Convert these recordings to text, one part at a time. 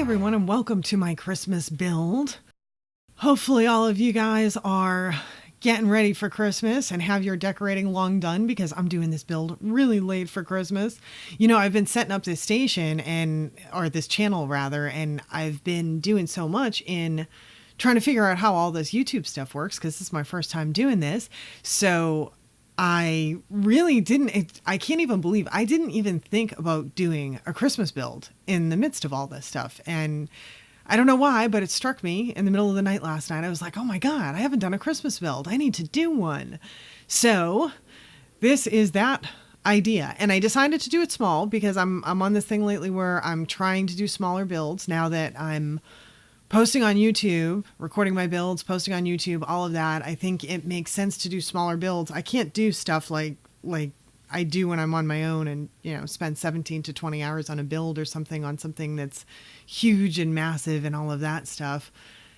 everyone, and welcome to my Christmas build. Hopefully all of you guys are getting ready for Christmas and have your decorating long done, because I'm doing this build really late for Christmas. You know, I've been setting up this station or this channel rather, and I've been doing so much in trying to figure out how all this YouTube stuff works, because this is my first time doing this. So I really I can't even believe I didn't even think about doing a Christmas build in the midst of all this stuff. And I don't know why, but it struck me in the middle of the night last night. I was like, oh my God, I haven't done a Christmas build. I need to do one. So this is that idea. And I decided to do it small because I'm on this thing lately where I'm trying to do smaller builds now that I'm posting on YouTube, recording my builds, posting on YouTube, all of that. I think it makes sense to do smaller builds. I can't do stuff like I do when I'm on my own and, you know, spend 17 to 20 hours on a build or something on something that's huge and massive and all of that stuff.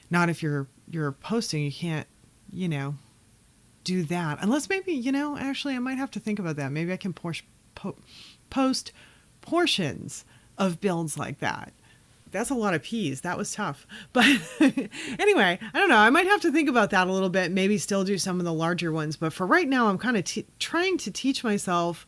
Not if you're posting, you can't, you know, do that. Unless maybe, you know, actually I might have to think about that. Maybe I can post portions of builds like that. That's a lot of P's. That was tough. But anyway, I don't know. I might have to think about that a little bit. Maybe still do some of the larger ones. But for right now, I'm kind of trying to teach myself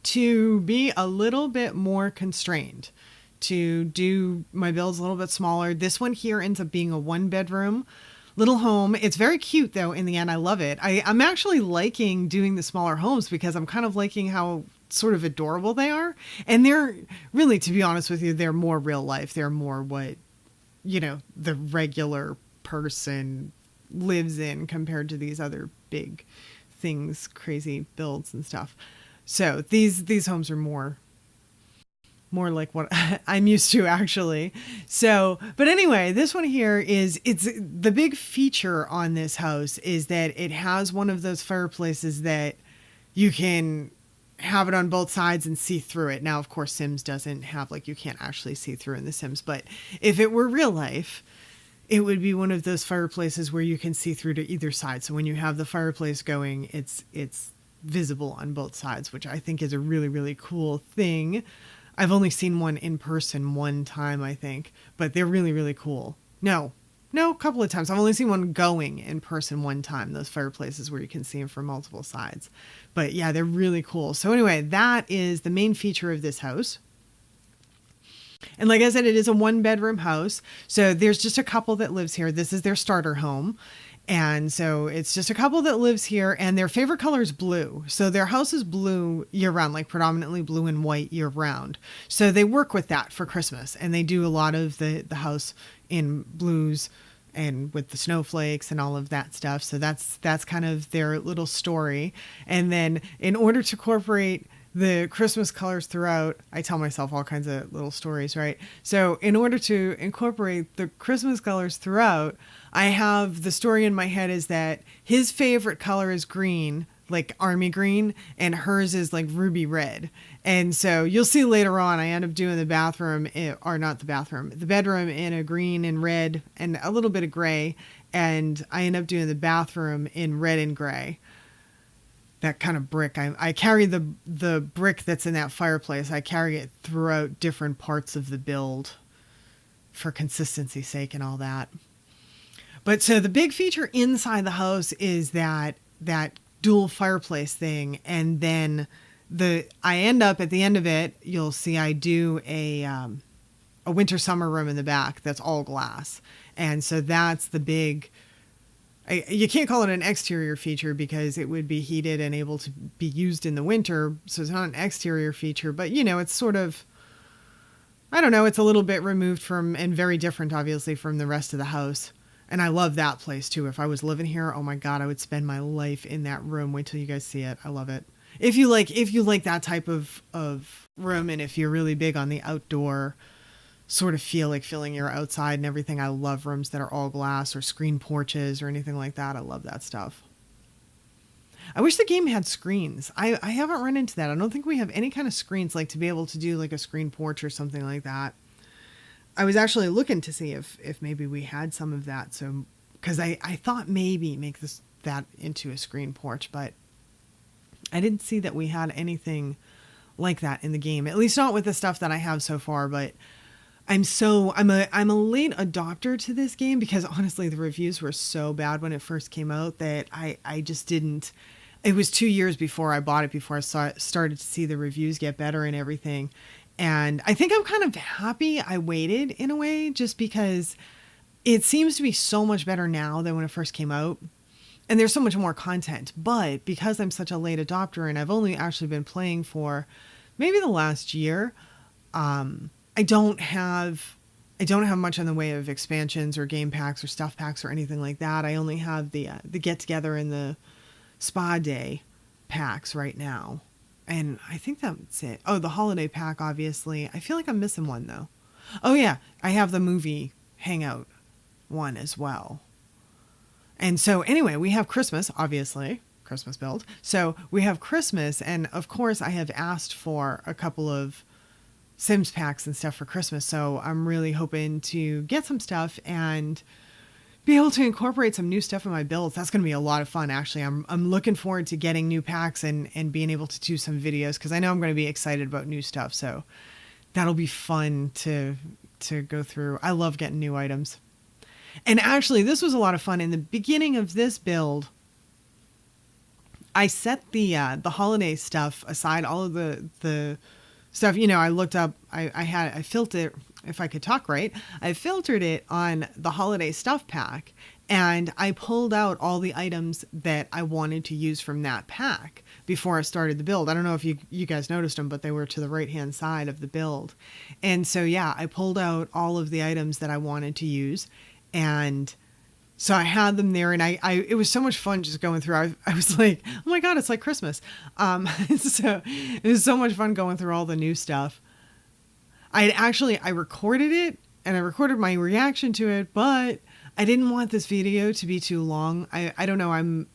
to be a little bit more constrained, to do my builds a little bit smaller. This one here ends up being a 1-bedroom little home. It's very cute though. In the end, I love it. I'm actually liking doing the smaller homes because I'm kind of liking how sort of adorable they are. And they're really, to be honest with you, they're more real life. They're more what, you know, the regular person lives in compared to these other big things, crazy builds and stuff. So these homes are more like what I'm used to, actually. So, but anyway, this one here it's the big feature on this house is that it has one of those fireplaces that you can have it on both sides and see through it. Now, of course, Sims doesn't have, like, you can't actually see through in The Sims, but if it were real life, it would be one of those fireplaces where you can see through to either side. So when you have the fireplace going, it's visible on both sides, which I think is a really, really cool thing. I've only seen one in person one time, I think, but they're really, really cool. No, a couple of times. I've only seen one going in person one time, those fireplaces where you can see them from multiple sides. But yeah, they're really cool. So anyway, that is the main feature of this house. And like I said, it is a 1-bedroom house. So there's just a couple that lives here. This is their starter home. And so it's just a couple that lives here, and their favorite color is blue. So their house is blue year round, like predominantly blue and white year round. So they work with that for Christmas, and they do a lot of the house in blues and with the snowflakes and all of that stuff. So that's kind of their little story. And then in order to incorporate the Christmas colors throughout, I tell myself all kinds of little stories, right? So in order to incorporate the Christmas colors throughout, I have the story in my head is that his favorite color is green, like army green, and hers is like ruby red. And so you'll see later on, I end up doing the bedroom in a green and red and a little bit of gray. And I end up doing the bathroom in red and gray. That kind of brick. I carry the brick that's in that fireplace. I carry it throughout different parts of the build for consistency's sake and all that. But so the big feature inside the house is that dual fireplace thing. And then I end up at the end of it, you'll see I do a winter summer room in the back that's all glass. And so that's the big, you can't call it an exterior feature because it would be heated and able to be used in the winter. So it's not an exterior feature, but you know, it's sort of, I don't know, it's a little bit removed from and very different, obviously, from the rest of the house. And I love that place too. If I was living here, oh my God, I would spend my life in that room. Wait till you guys see it. I love it. If you like that type of room, and if you're really big on the outdoor sort of feel, like feeling you're outside and everything, I love rooms that are all glass or screen porches or anything like that. I love that stuff. I wish the game had screens. I haven't run into that. I don't think we have any kind of screens, like to be able to do like a screen porch or something like that. I was actually looking to see if maybe we had some of that. So, because I thought maybe make that into a screen porch, but I didn't see that we had anything like that in the game, at least not with the stuff that I have so far. But I'm a late adopter to this game because honestly the reviews were so bad when it first came out that I just didn't. It was 2 years before I bought it, before started to see the reviews get better and everything. And I think I'm kind of happy I waited in a way, just because it seems to be so much better now than when it first came out. And there's so much more content. But because I'm such a late adopter and I've only actually been playing for maybe the last year, I don't have much in the way of expansions or game packs or stuff packs or anything like that. I only have the get together and the spa day packs right now. And I think that's it. Oh, the holiday pack, obviously. I feel like I'm missing one though. Oh yeah, I have the movie hangout one as well. And so anyway, we have Christmas, obviously, Christmas build. So we have Christmas, and of course I have asked for a couple of Sims packs and stuff for Christmas. So I'm really hoping to get some stuff and be able to incorporate some new stuff in my builds. That's going to be a lot of fun, actually. I'm looking forward to getting new packs and being able to do some videos, because I know I'm going to be excited about new stuff. So that'll be fun to go through. I love getting new items. And actually, this was a lot of fun. In the beginning of this build, I set the holiday stuff aside, all of the stuff. I looked up, I filtered, if I could talk right, I filtered it on the holiday stuff pack, and I pulled out all the items that I wanted to use from that pack before I started the build. I don't know if you guys noticed them, but they were to the right-hand side of the build. And so, yeah, I pulled out all of the items that I wanted to use, and so I had them there, and it was so much fun just going through. I was like, oh my God, it's like Christmas. So it was so much fun going through all the new stuff. I recorded it, and I recorded my reaction to it, but I didn't want this video to be too long. I don't know. I'm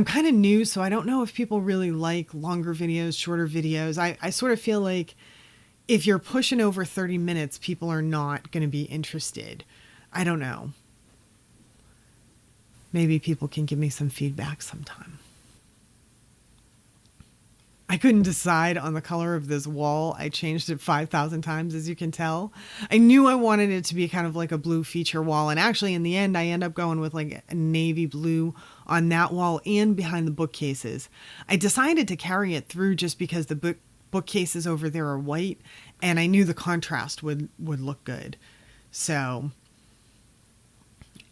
kind of new, so I don't know if people really like longer videos, shorter videos. I sort of feel like if you're pushing over 30 minutes, people are not going to be interested. I don't know. Maybe people can give me some feedback sometime. I couldn't decide on the color of this wall. I changed it 5,000 times, as you can tell. I knew I wanted it to be kind of like a blue feature wall. And actually, in the end, I end up going with like a navy blue on that wall and behind the bookcases. I decided to carry it through just because the bookcases over there are white, and I knew the contrast would look good. So...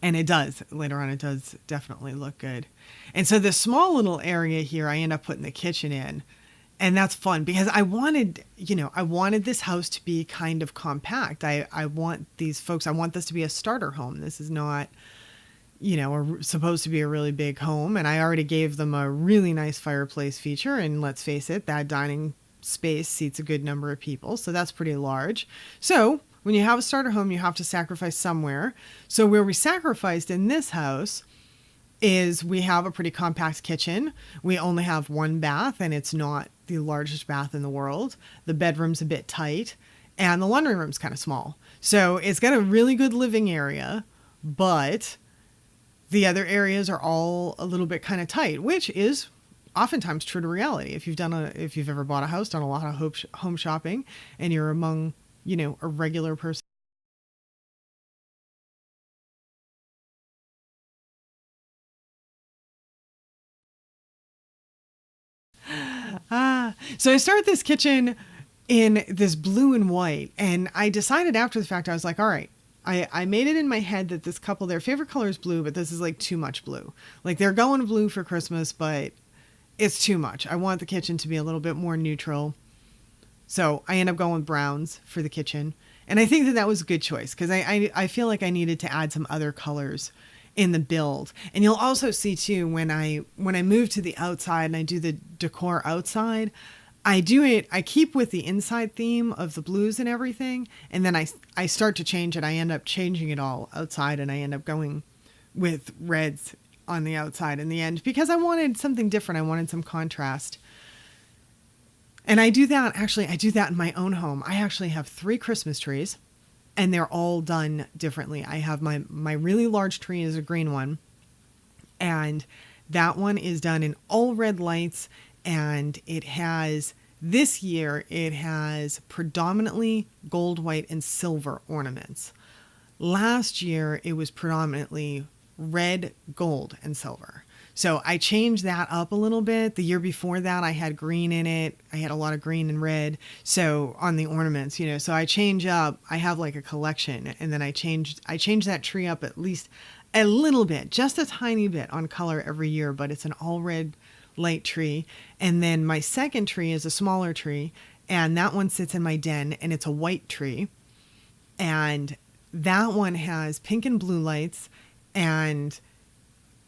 and it does. Later on, it does definitely look good. And so this small little area here, I end up putting the kitchen in. And that's fun because I wanted this house to be kind of compact. I want these folks, I want this to be a starter home. This is not, supposed to be a really big home. And I already gave them a really nice fireplace feature. And let's face it, that dining space seats a good number of people. So that's pretty large. So when you have a starter home, you have to sacrifice somewhere. So where we sacrificed in this house is we have a pretty compact kitchen. We only have one bath, and it's not the largest bath in the world. The bedroom's a bit tight, and the laundry room's kind of small. So it's got a really good living area, but the other areas are all a little bit kind of tight, which is oftentimes true to reality. If you've ever bought a house, done a lot of home shopping, and you're among a regular person. So I started this kitchen in this blue and white, and I decided after the fact, I was like, all right, I made it in my head that this couple, their favorite color is blue, but this is like too much blue. Like they're going blue for Christmas, but it's too much. I want the kitchen to be a little bit more neutral. So I end up going with browns for the kitchen. And I think that was a good choice because I feel like I needed to add some other colors in the build. And you'll also see too, when I move to the outside and I do the decor outside, I keep with the inside theme of the blues and everything. And then I start to change it. I end up changing it all outside, and I end up going with reds on the outside in the end because I wanted something different. I wanted some contrast. And I do that in my own home. I actually have 3 Christmas trees, and they're all done differently. I have my really large tree is a green one, and that one is done in all red lights, and it has This year it has predominantly gold, white, and silver ornaments. Last year it was predominantly red, gold, and silver. So I changed that up a little bit. The year before that I had green in it. I had a lot of green and red. So on the ornaments, so I change up, I have like a collection, and then I changed that tree up at least a little bit, just a tiny bit on color every year, but it's an all red light tree. And then my second tree is a smaller tree, and that one sits in my den, and it's a white tree. And that one has pink and blue lights, and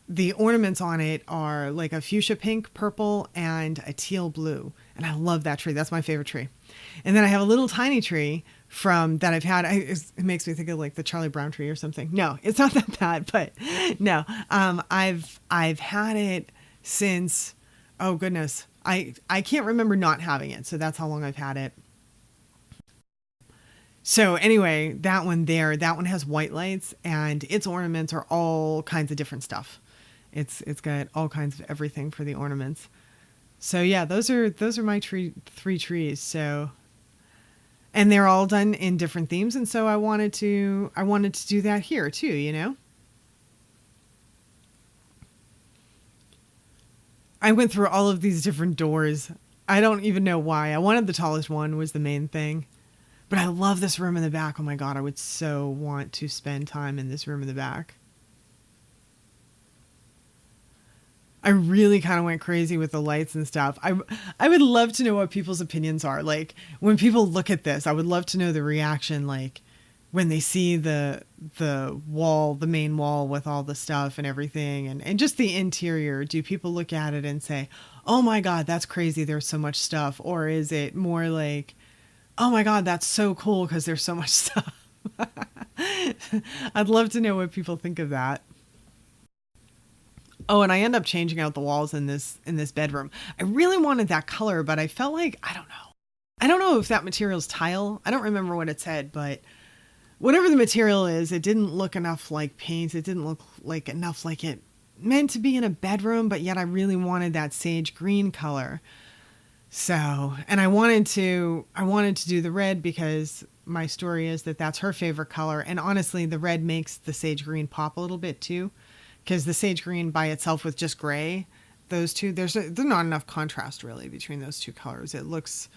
the ornaments on it are like a fuchsia pink, purple, and a teal blue. And I love that tree. That's my favorite tree. And then I have a little tiny tree from that I've had. It makes me think of like the Charlie Brown tree or something. No, it's not that bad, but no. I've had it since, oh goodness, I can't remember not having it. So that's how long I've had it. So anyway, that one has white lights, and its ornaments are all kinds of different stuff. It's got all kinds of everything for the ornaments. So yeah, those are my three trees. So, and they're all done in different themes, and so I wanted to do that here too, I went through all of these different doors. I don't even know why. I wanted the tallest one was the main thing. But I love this room in the back. Oh my God, I would so want to spend time in this room in the back. I really kind of went crazy with the lights and stuff. I would love to know what people's opinions are. Like when people look at this, I would love to know the reaction. Like when they see the wall, the main wall with all the stuff and everything, and just the interior, do people look at it and say, oh my God, that's crazy, there's so much stuff? Or is it more like, oh my God, that's so cool because there's so much stuff? I'd love to know what people think of that. Oh, and I end up changing out the walls in this bedroom. I really wanted that color, but I felt like, I don't know. I don't know if that material's tile. I don't remember what it said, but whatever the material is, it didn't look enough like paint. It didn't look like enough like it meant to be in a bedroom, but yet I really wanted that sage green color. So, and I wanted to do the red because my story is that that's her favorite color. And honestly, the red makes the sage green pop a little bit too, because the sage green by itself with just gray, those two, there's not enough contrast really between those two colors. It looks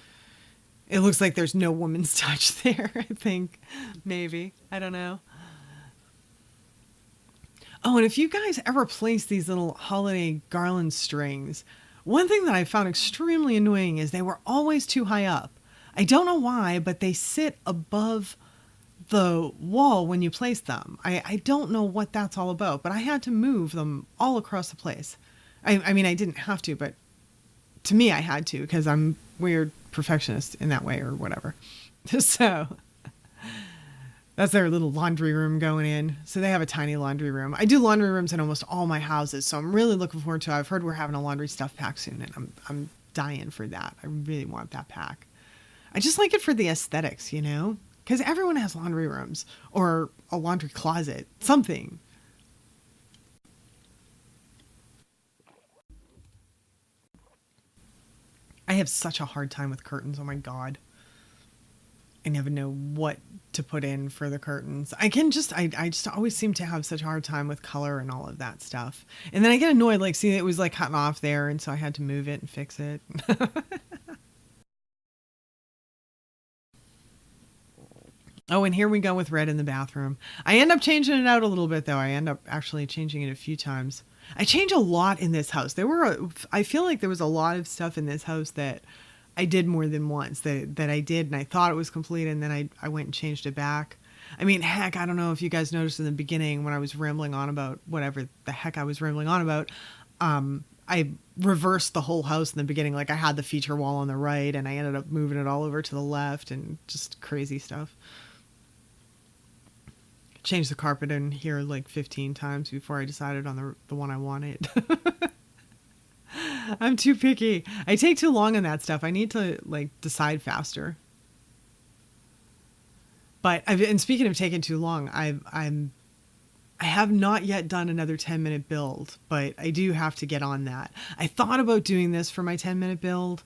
like there's no woman's touch there, I think. Maybe. I don't know. Oh, and if you guys ever place these little holiday garland strings, one thing that I found extremely annoying is they were always too high up. I don't know why, but they sit above the wall when you place them. I don't know what that's all about, but I had to move them all across the place. I mean, I didn't have to, but to me, I had to because I'm weird perfectionist in that way or whatever. So that's their little laundry room going in. So they have a tiny laundry room. I do laundry rooms in almost all my houses, so I'm really looking forward to it. I've heard we're having a laundry stuff pack soon, and I'm dying for that. I really want that pack. I just like it for the aesthetics, because everyone has laundry rooms or a laundry closet, something. I have such a hard time with curtains. Oh my God. I never know what to put in for the curtains. I just always seem to have such a hard time with color and all of that stuff. And then I get annoyed, like, see, it was like cutting off there. And so I had to move it and fix it. Oh, and here we go with red in the bathroom. I end up changing it out a little bit though. I end up actually changing it a few times. I change a lot in this house. I feel like there was a lot of stuff in this house that I did more than once that I did, and I thought it was complete, and then I went and changed it back. I mean, heck, I don't know if you guys noticed in the beginning when I was rambling on about whatever the heck I was rambling on about. I reversed the whole house in the beginning. Like I had the feature wall on the right, and I ended up moving it all over to the left, and just crazy stuff. Changed the carpet in here like 15 times before I decided on the one I wanted. I'm too picky. I take too long on that stuff. I need to like decide faster. But and speaking of taking too long, I have not yet done another 10-minute build, but I do have to get on that. I thought about doing this for my 10-minute build,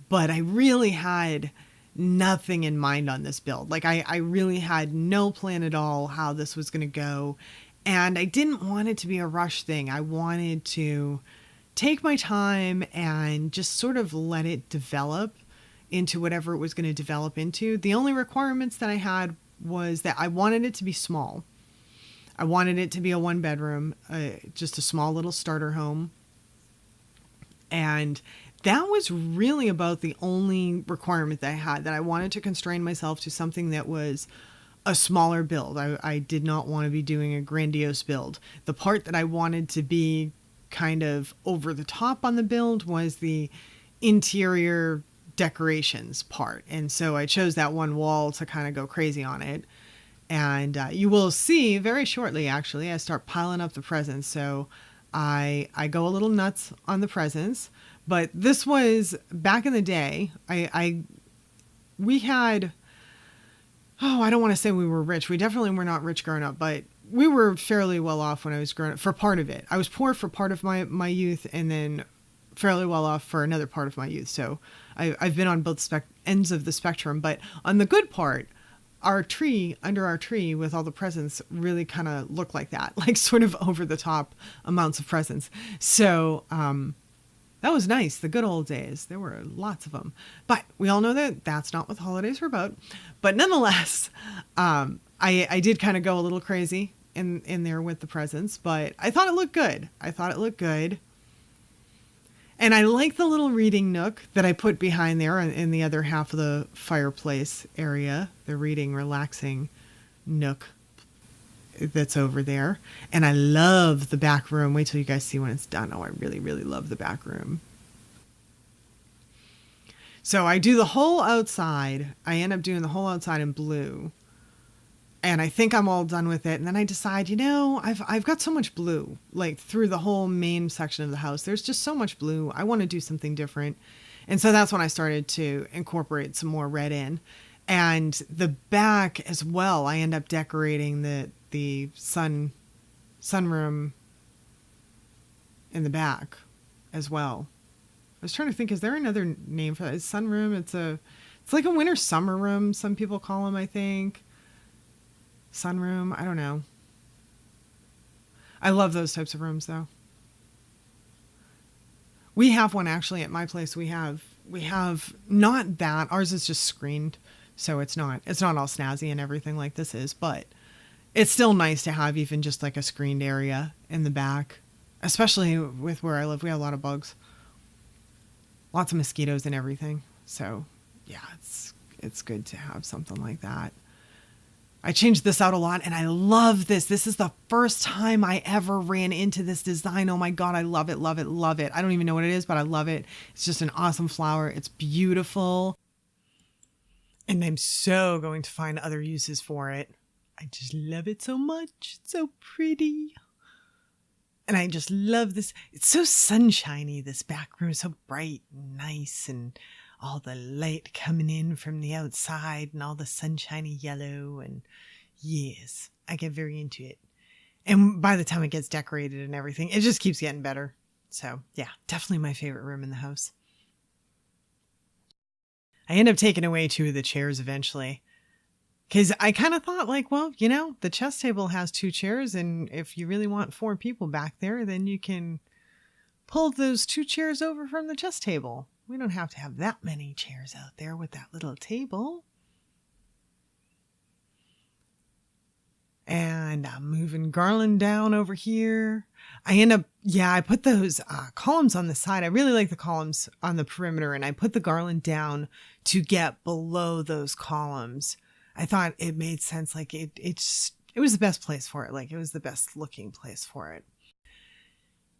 but I really had nothing in mind on this build. Like I really had no plan at all how this was going to go. And I didn't want it to be a rush thing. I wanted to take my time and just sort of let it develop into whatever it was going to develop into. The only requirements that I had was that I wanted it to be small. I wanted it to be a 1-bedroom, just a small little starter home. And that was really about the only requirement that I had, that I wanted to constrain myself to something that was a smaller build. I did not want to be doing a grandiose build. The part that I wanted to be kind of over the top on the build was the interior decorations part. And so I chose that one wall to kind of go crazy on it. And you will see very shortly, actually, I start piling up the presents. So I go a little nuts on the presents. But this was back in the day. We had, I don't want to say we were rich. We definitely were not rich growing up, but we were fairly well off when I was growing up for part of it. I was poor for part of my youth, and then fairly well off for another part of my youth. So I've been on both ends of the spectrum. But on the good part, under our tree with all the presents really kind of looked like that, like sort of over the top amounts of presents. So that was nice. The good old days. There were lots of them. But we all know that that's not what the holidays are about. But nonetheless, I did kind of go a little crazy in there with the presents, but I thought it looked good. And I like the little reading nook that I put behind there in the other half of the fireplace area, the reading, relaxing nook that's over there. And I love the back room. Wait till you guys see when it's done. Oh, I really, really love the back room. So I do the whole outside. I end up doing the whole outside in blue. And I think I'm all done with it. And then I decide, I've got so much blue, like through the whole main section of the house. There's just so much blue. I want to do something different. And so that's when I started to incorporate some more red in. And the back as well, I end up decorating the sunroom in the back as well. I was trying to think, is there another name for that? It's sunroom. It's like a winter summer room, some people call them, I think. Sunroom, I don't know. I love those types of rooms though. We have one actually at my place. We have not that. Ours is just screened, so it's not all snazzy and everything like this is, but it's still nice to have even just like a screened area in the back, especially with where I live. We have a lot of bugs, lots of mosquitoes and everything. So yeah, it's good to have something like that. I changed this out a lot and I love this. This is the first time I ever ran into this design. Oh my God, I love it, love it, love it. I don't even know what it is, but I love it. It's just an awesome flower. It's beautiful. And I'm so going to find other uses for it. I just love it so much. It's so pretty. And I just love this. It's so sunshiny, this back room. So bright and nice, and all the light coming in from the outside and all the sunshiny yellow. And yes, I get very into it. And by the time it gets decorated and everything, it just keeps getting better. So yeah, definitely my favorite room in the house. I end up taking away 2 of the chairs eventually, because I kind of thought like, well, the chess table has 2 chairs. And if you really want 4 people back there, then you can pull those 2 chairs over from the chess table. We don't have to have that many chairs out there with that little table. And I'm moving garland down over here. I put those columns on the side. I really like the columns on the perimeter, and I put the garland down to get below those columns. I thought it made sense. Like it was the best place for it. Like it was the best looking place for it.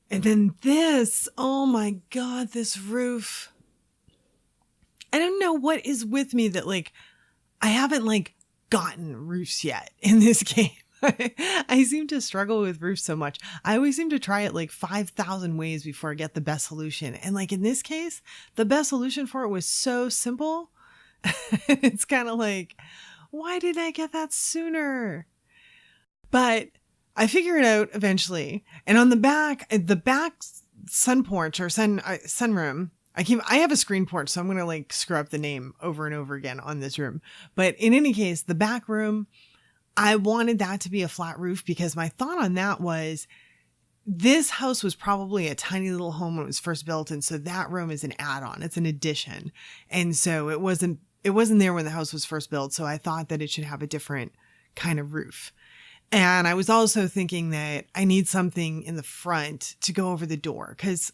And then this, oh my God, this roof. I don't know what is with me that like, I haven't like gotten roofs yet in this game. I seem to struggle with roofs so much. I always seem to try it like 5,000 ways before I get the best solution. And like in this case, the best solution for it was so simple. It's kind of like, why didn't I get that sooner? But I figure it out eventually. And on the back sun porch or sunroom, I have a screen porch, so I'm going to like screw up the name over and over again on this room. But in any case, the back room, I wanted that to be a flat roof because my thought on that was this house was probably a tiny little home when it was first built. And so that room is an add-on. It's an addition. And so it wasn't there when the house was first built. So I thought that it should have a different kind of roof. And I was also thinking that I need something in the front to go over the door. Cause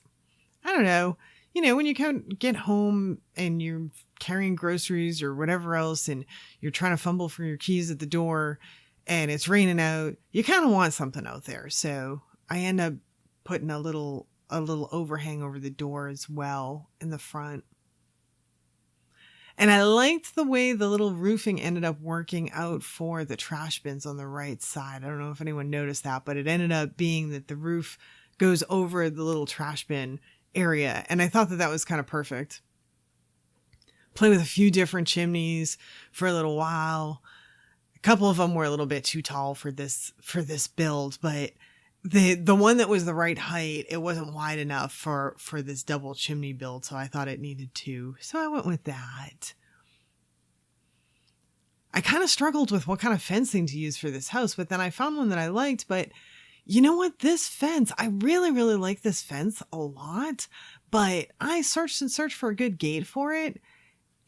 I don't know, when you get home and you're carrying groceries or whatever else, and you're trying to fumble for your keys at the door and it's raining out, you kind of want something out there. So I end up putting a little overhang over the door as well in the front. And I liked the way the little roofing ended up working out for the trash bins on the right side. I don't know if anyone noticed that, but it ended up being that the roof goes over the little trash bin area. And I thought that was kind of perfect. Play with a few different chimneys for a little while. A couple of them were a little bit too tall for this build, but the one that was the right height, it wasn't wide enough for this double chimney build. So I thought it needed two. So I went with that. I kind of struggled with what kind of fencing to use for this house, but then I found one that I liked. But you know what? This fence, I really, really like this fence a lot, but I searched and searched for a good gate for it.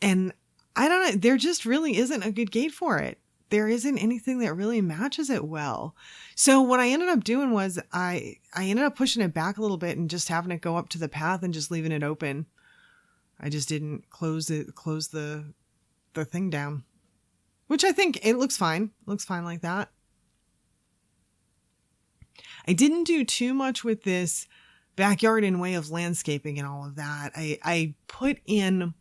And I don't know, there just really isn't a good gate for it. There isn't anything that really matches it well. So what I ended up doing was I ended up pushing it back a little bit and just having it go up to the path and just leaving it open. I just didn't close the thing down, which I think it looks fine. It looks fine like that. I didn't do too much with this backyard in way of landscaping and all of that. I put in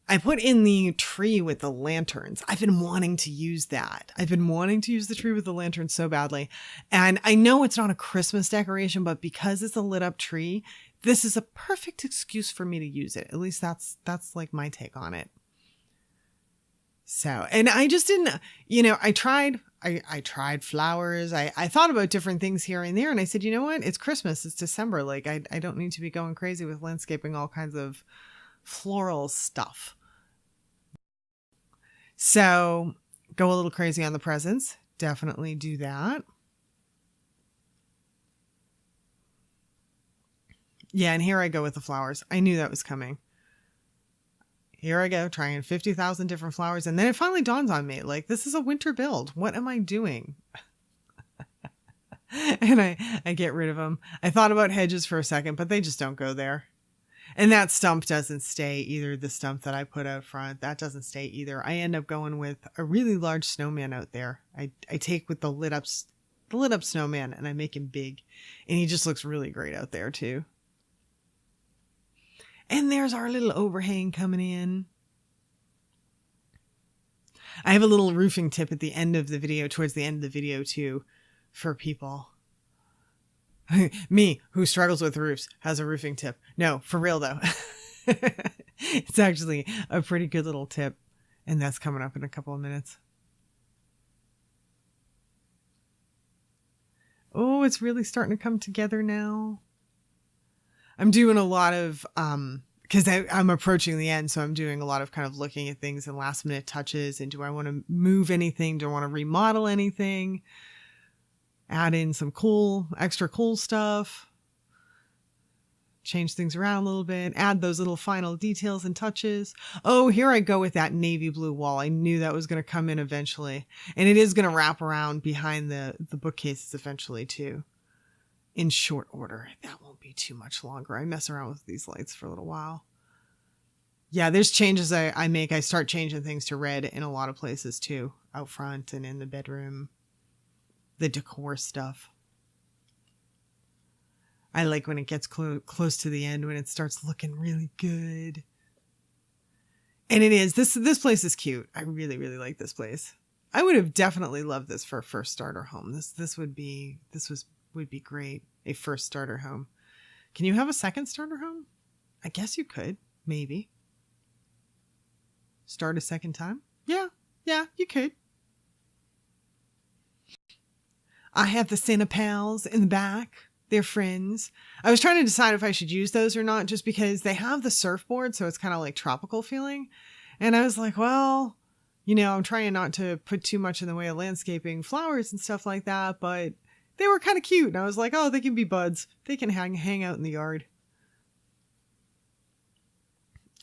the tree with the lanterns. I've been wanting to use that. I've been wanting to use the tree with the lanterns so badly. And I know it's not a Christmas decoration, but because it's a lit up tree, this is a perfect excuse for me to use it. At least that's like my take on it. So, and I just didn't, I tried flowers. I thought about different things here and there. And I said, you know what? It's Christmas. It's December. Like I don't need to be going crazy with landscaping all kinds of floral stuff. So go a little crazy on the presents. Definitely do that. Yeah, and here I go with the flowers. I knew that was coming. Here I go, trying 50,000 different flowers. And then it finally dawns on me, like, this is a winter build. What am I doing? And I get rid of them. I thought about hedges for a second, but they just don't go there. And that stump doesn't stay either. The stump that I put out front, that doesn't stay either. I end up going with a really large snowman out there. I take with the lit up snowman and I make him big. And he just looks really great out there too. And there's our little overhang coming in. I have a little roofing tip at the end of the video, towards the end of the video too, for people. Me, who struggles with roofs, has a roofing tip. No, for real though. It's actually a pretty good little tip. And that's coming up in a couple of minutes. Oh, it's really starting to come together now. I'm doing a lot of, because I'm approaching the end, so I'm doing a lot of kind of looking at things and last minute touches. And do I want to move anything? Do I want to remodel anything? Add in some extra cool stuff. Change things around a little bit. Add those little final details and touches. Oh, here I go with that navy blue wall. I knew that was going to come in eventually. And it is going to wrap around behind the bookcases eventually too. In short order. That won't be too much longer. I mess around with these lights for a little while. Yeah, there's changes I make. I start changing things to red in a lot of places too. Out front and in the bedroom. The decor stuff. I like when it gets close to the end, when it starts looking really good. And it is. This place is cute. I really, really like this place. I would have definitely loved this for a first starter home. This would be great. A first starter home. Can you have a second starter home? I guess you could, maybe. Start a second time? Yeah, you could. I have the Santa pals in the back. They're friends. I was trying to decide if I should use those or not, just because they have the surfboard, so it's kind of like tropical feeling. And I was like, well, I'm trying not to put too much in the way of landscaping, flowers and stuff like that, but they were kind of cute. And I was like, oh, they can be buds. They can hang out in the yard.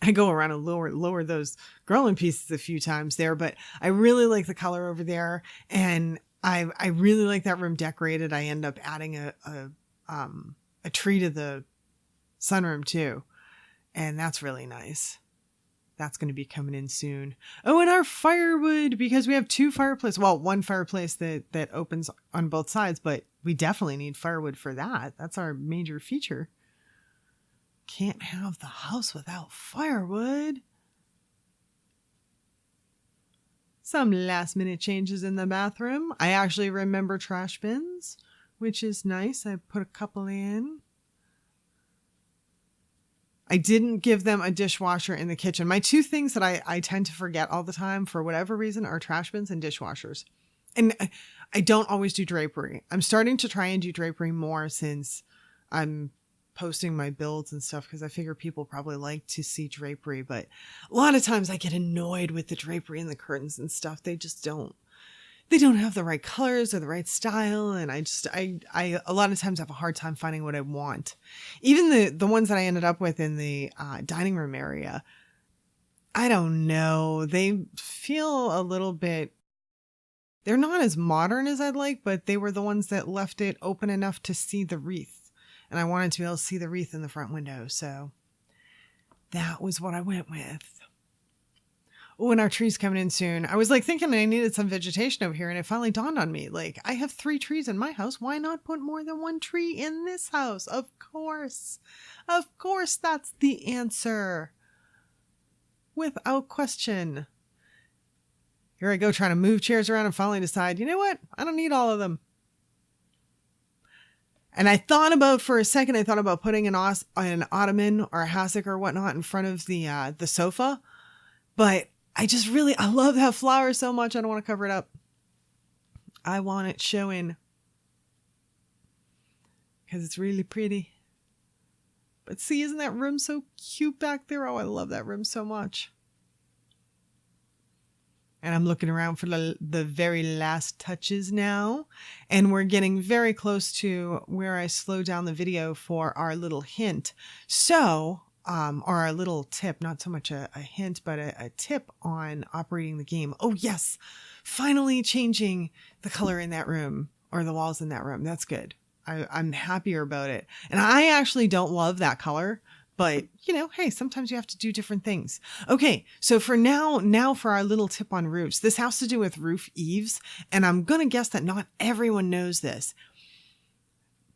I go around and lower those growing pieces a few times there, but I really like the color over there. And I really like that room decorated. I end up adding a tree to the sunroom too. And that's really nice. That's going to be coming in soon. Oh, and our firewood, because we have two fireplaces. Well, one fireplace that opens on both sides, but we definitely need firewood for that. That's our major feature. Can't have the house without firewood. Some last minute changes in the bathroom. I actually remember trash bins, which is nice. I put a couple in. I didn't give them a dishwasher in the kitchen. My two things that I tend to forget all the time for whatever reason are trash bins and dishwashers. And I don't always do drapery. I'm starting to try and do drapery more since I'm posting my builds and stuff, because I figure people probably like to see drapery, but a lot of times I get annoyed with the drapery and the curtains and stuff. They don't have the right colors or the right style. And I a lot of times have a hard time finding what I want. Even the ones that I ended up with in the dining room area, I don't know. They feel a little bit, they're not as modern as I'd like, but they were the ones that left it open enough to see the wreath. And I wanted to be able to see the wreath in the front window. So that was what I went with. Oh, and our tree's coming in soon. I was like thinking I needed some vegetation over here, and it finally dawned on me. Like, I have 3 trees in my house. Why not put more than 1 tree in this house? Of course. Of course, that's the answer. Without question. Here I go trying to move chairs around and finally decide, you know what? I don't need all of them. And for a second, I thought about putting an ottoman or a hassock or whatnot in front of the sofa. But I love that flower so much. I don't want to cover it up. I want it showing because it's really pretty. But see, isn't that room so cute back there? Oh, I love that room so much. And I'm looking around for the very last touches now. And we're getting very close to where I slow down the video for our little hint. So, or our little tip, not so much a hint, but a tip on operating the game. Oh, yes. Finally changing the color in that room or the walls in that room. That's good. I'm happier about it. And I actually don't love that color. But, hey, sometimes you have to do different things. Okay, so for now for our little tip on roofs, this has to do with roof eaves. And I'm going to guess that not everyone knows this.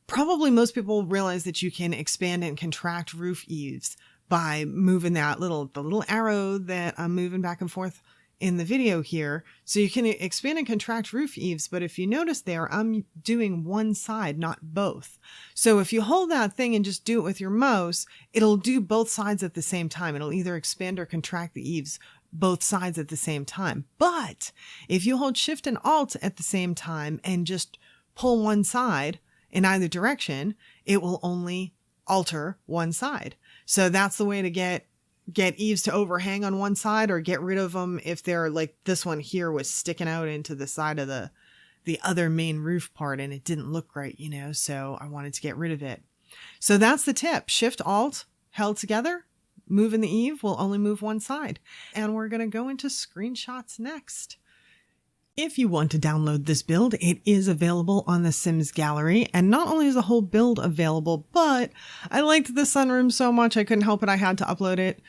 Probably most people realize that you can expand and contract roof eaves by moving the little arrow that I'm moving back and forth in the video here. So you can expand and contract roof eaves, but if you notice there, I'm doing one side, not both. So if you hold that thing and just do it with your mouse, it'll do both sides at the same time. It'll either expand or contract the eaves both sides at the same time. But if you hold Shift and Alt at the same time and just pull one side in either direction, it will only alter one side. So that's the way to get eaves to overhang on one side, or get rid of them if they're like this one here was sticking out into the side of the other main roof part and it didn't look right, so I wanted to get rid of it. So that's the tip. Shift Alt held together, moving the eave will only move one side. And we're going to go into screenshots next. If you want to download this build, it is available on the Sims Gallery. And not only is the whole build available, but I liked the sunroom so much I couldn't help it. I had to upload it.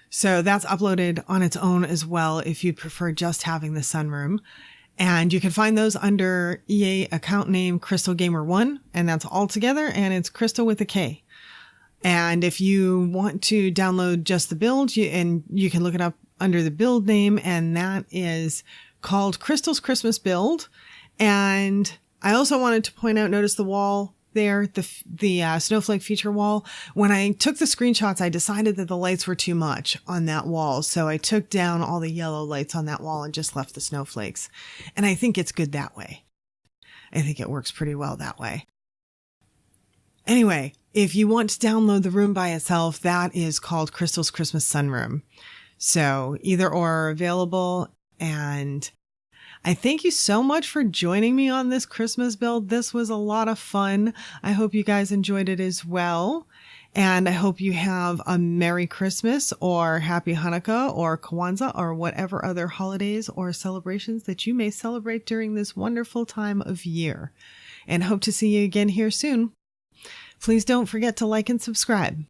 So that's uploaded on its own as well if you prefer just having the sunroom. And you can find those under EA account name Krystal Gamer 1, and that's all together, and it's Krystal with a K. And if you want to download just the build, you can look it up under the build name, and that is called Krystal's Christmas Build. And I also wanted to point out, notice the wall there, the snowflake feature wall. When I took the screenshots, I decided that the lights were too much on that wall. So I took down all the yellow lights on that wall and just left the snowflakes. And I think it's good that way. I think it works pretty well that way. Anyway, if you want to download the room by itself, that is called Krystal's Christmas Sunroom. So either or are available. And I thank you so much for joining me on this Christmas build. This was a lot of fun. I hope you guys enjoyed it as well. And I hope you have a Merry Christmas or Happy Hanukkah or Kwanzaa or whatever other holidays or celebrations that you may celebrate during this wonderful time of year. And hope to see you again here soon. Please don't forget to like and subscribe.